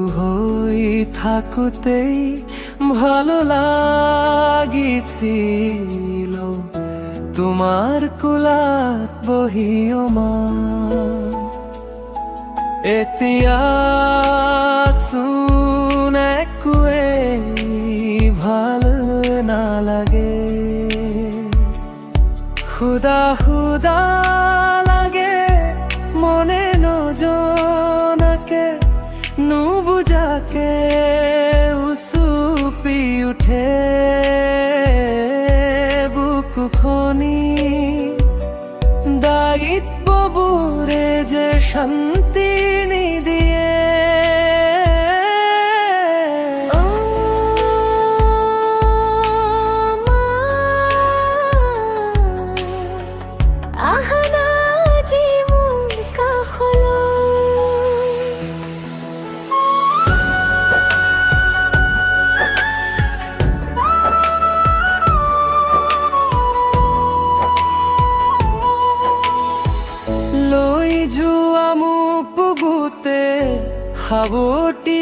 হৈ থাকোতেই ভালো লাগিছিল তোমাৰ কোলাত বহিও মা এতিয়া চোন একোৱেই ভাল নালাগে খুদা খুদা লাগে মনে নজনাকে নুবুজাকে উচুপি উঠে বুকুখনি দায়িত্ববোৰে যে শান্তি নিদিয়ে লৈ যোৱা মোক বুকুতে সাৱটি